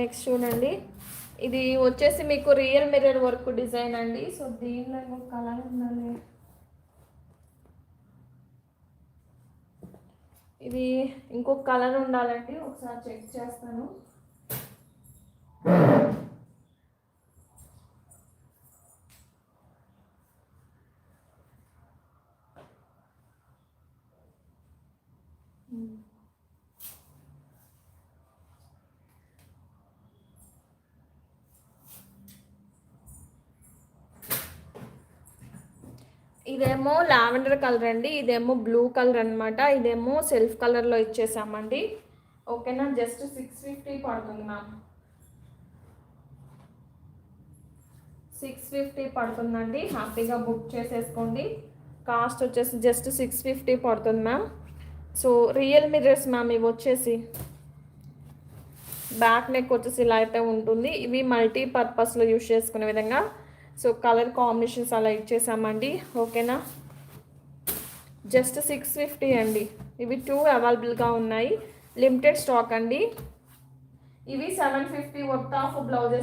Next చూడండి, ఇది వచ్చేసి మీకు రియల్ మిర్రర్ వర్క్ డిజైన్ అండి. సో దీనిలో ఇంకొక కలర్ ఉండాలి. ఇది ఇంకొక కలర్ ఉండాలండి, ఒకసారి చెక్ చేస్తాను. ఇదేమో లావెండర్ కలర్ అండి, ఇదేమో బ్లూ కలర్ అనమాట. ఇదేమో సెల్ఫ్ కలర్లో ఇచ్చేసామండి. ఓకేనా, జస్ట్ 650 పడుతుంది మ్యామ్. 650 పడుతుందండి, హ్యాపీగా బుక్ చేసేసుకోండి. కాస్ట్ వచ్చేసి జస్ట్ 650 పడుతుంది ma'am. So real mirrors ma'am, ఇవి వచ్చేసి బ్యాక్ నెక్ వచ్చేసి ఇలా అయితే ఉంటుంది. ఇవి మల్టీపర్పస్లో యూజ్ చేసుకునే విధంగా సో కలర్ కాంబినేషన్స్ అలా ఇచ్చేసామండి. ఓకేనా, జస్ట్ 650 అండి. ఇవి 2 అవైలబుల్గా ఉన్నాయి, లిమిటెడ్ స్టాక్ అండి. ఇవి 750 వర్త్ ఆఫ్ బ్లౌజెస్